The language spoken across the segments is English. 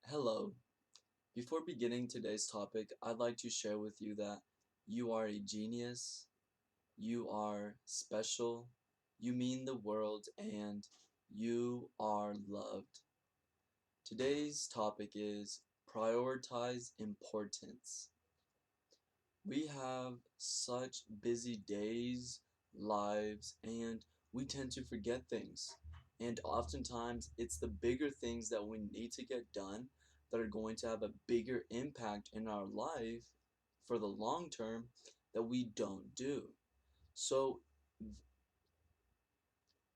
Hello. Before beginning today's topic, I'd like to share with you that you are a genius, you are special, you mean the world, and you are loved. Today's topic is prioritize importance. We have such busy days, lives, and we tend to forget things. And oftentimes, it's the bigger things that we need to get done that are going to have a bigger impact in our life for the long term that we don't do. So,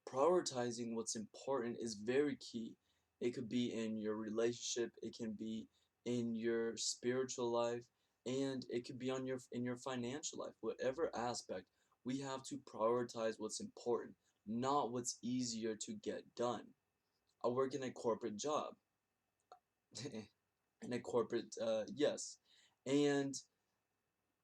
prioritizing what's important is very key. It could be in your relationship, it can be in your spiritual life, and it could be on your in your financial life. Whatever aspect, we have to prioritize what's important, not what's easier to get done. I work in a corporate job, in a corporate yes, and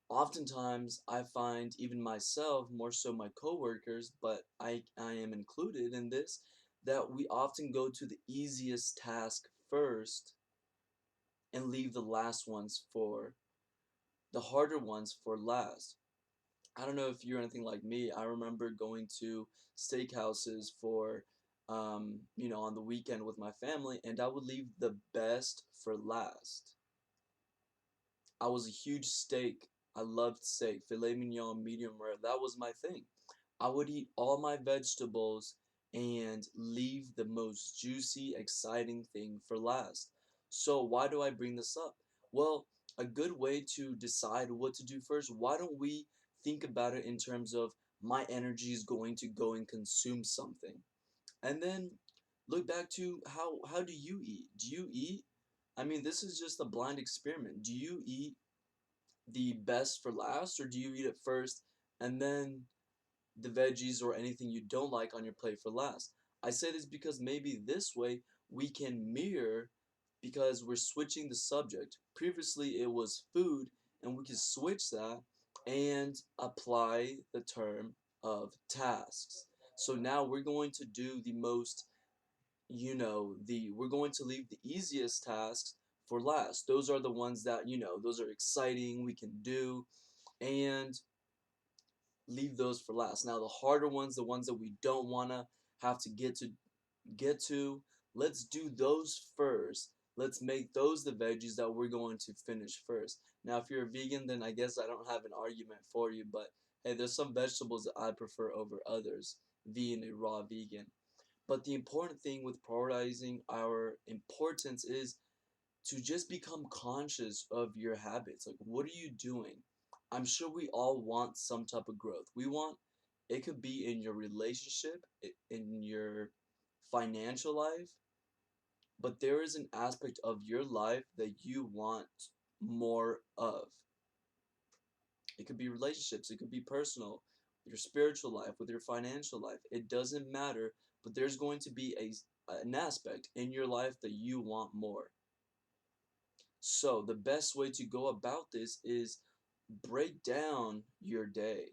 oftentimes I find even myself, more so my coworkers, but I am included in this, that we often go to the easiest task first and leave the last ones for the harder ones for last. I don't know if you're anything like me. I remember going to steakhouses for on the weekend with my family, and I would leave the best for last. I was a huge steak. I loved steak, filet mignon, medium rare. That was my thing. I would eat all my vegetables and leave the most juicy, exciting thing for last. So why do I bring this up? Well, a good way to decide what to do first, why don't we think about it in terms of my energy is going to go and consume something. And then look back to how do you eat? Do you eat? I mean, this is just a blind experiment. Do you eat the best for last, or do you eat it first and then the veggies or anything you don't like on your plate for last? I say this because maybe this way we can mirror, because we're switching the subject. Previously it was food, and we can switch that and apply the term of tasks. So now we're going to do the most, we're going to leave the easiest tasks for last. Those are the ones that, those are exciting, we can do, and leave those for last. Now the harder ones, the ones that we don't want to have to get to, let's do those first. Let's make those the veggies that we're going to finish first. Now if you're a vegan, then I guess I don't have an argument for you, but hey, there's some vegetables that I prefer over others, being a raw vegan. But the important thing with prioritizing our importance is to just become conscious of your habits. Like, what are you doing? I'm sure we all want some type of growth. We want, it could be in your relationship, in your financial life, but there is an aspect of your life that you want more of. It could be relationships, it could be personal, your spiritual life, with your financial life. It doesn't matter, but there's going to be an aspect in your life that you want more. So the best way to go about this is break down your day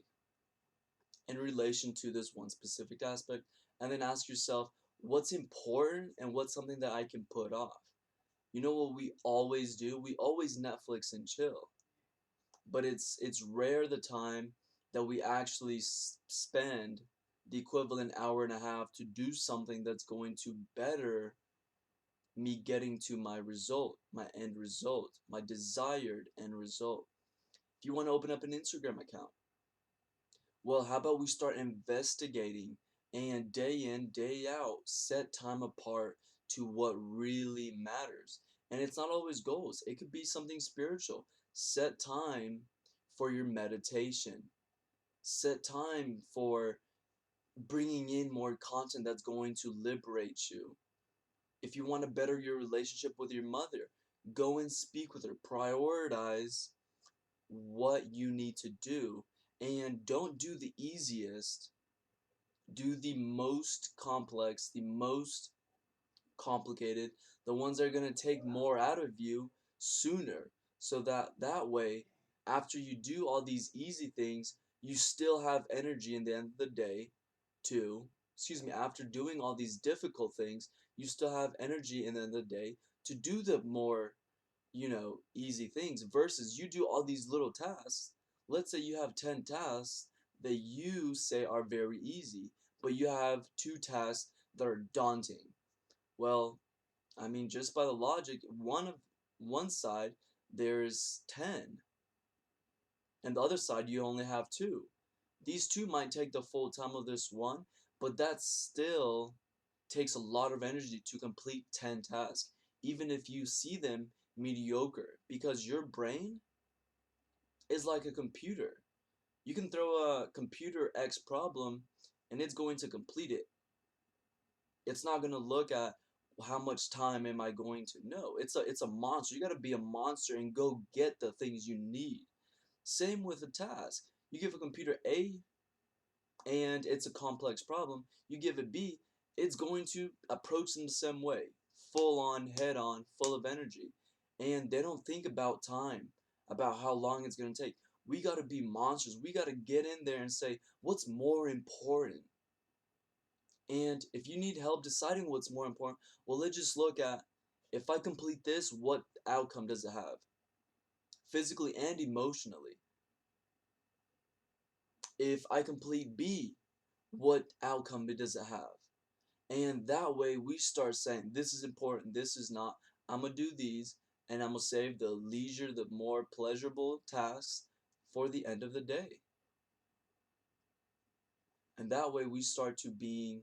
in relation to this one specific aspect, and then ask yourself what's important and what's something that I can put off. You know what we always do? We always Netflix and chill, but it's rare the time that we actually spend the equivalent hour and a half to do something that's going to better me getting to my result, my end result, my desired end result. If you want to open up an Instagram account, well, how about we start investigating and day in, day out, set time apart to what really matters. And it's not always goals, it could be something spiritual. Set time for your meditation, set time for bringing in more content that's going to liberate you. If you want to better your relationship with your mother, go and speak with her. Prioritize what you need to do, and don't do the easiest. Do the most complex, the most complicated, the ones that are going to take more out of you sooner, so that way, after you do all these easy things, you still have energy in the end of the day to, excuse me, after doing all these difficult things, You still have energy in the end of the day to do the more, easy things versus you do all these little tasks. Let's say you have 10 tasks that you say are very easy, but you have two tasks that are daunting. Well, I mean, just by the logic, one side there's 10, and the other side you only have two. These two might take the full time of this one, but that still takes a lot of energy to complete 10 tasks, even if you see them mediocre, because your brain is like a computer. You can throw a computer X problem and it's going to complete it. It's not going to look at how much time am I going to know. It's a monster. You got to be a monster and go get the things you need. Same with a task. You give a computer A and it's a complex problem. You give it B, it's going to approach them the same way, full on, head on, full of energy. And they don't think about time, about how long it's going to take. We got to be monsters. We got to get in there and say, what's more important? And if you need help deciding what's more important, well, let's just look at, if I complete this, what outcome does it have? Physically and emotionally. If I complete B, what outcome does it have? And that way we start saying, this is important, this is not. I'm going to do these, and I'm going to save the leisure, the more pleasurable tasks for the end of the day. And that way we start to being,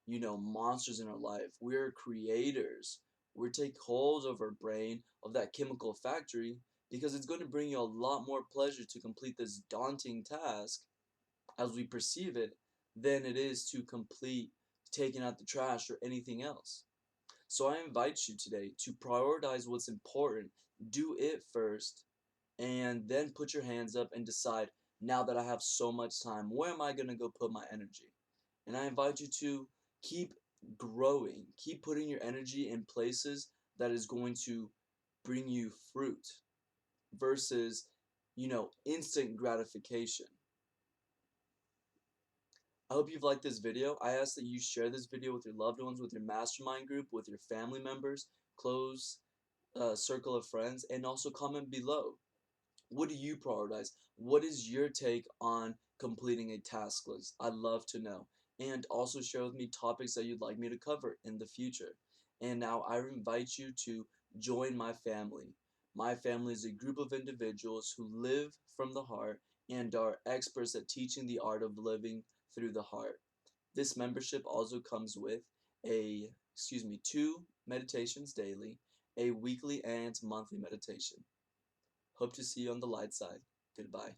monsters in our life. We're creators. We take hold of our brain, of that chemical factory, because it's going to bring you a lot more pleasure to complete this daunting task as we perceive it than it is to complete taking out the trash or anything else. So I invite you today to prioritize what's important, do it first, and then put your hands up and decide, now that I have so much time, where am I going to go put my energy? And I invite you to keep growing, keep putting your energy in places that is going to bring you fruit versus, instant gratification. I hope you've liked this video. I ask that you share this video with your loved ones, with your mastermind group, with your family members, close circle of friends, and also comment below. What do you prioritize? What is your take on completing a task list? I'd love to know. And also share with me topics that you'd like me to cover in the future. And now I invite you to join my family. My family is a group of individuals who live from the heart and are experts at teaching the art of living through the heart. This membership also comes with two meditations daily, a weekly and monthly meditation. Hope to see you on the light side. Goodbye.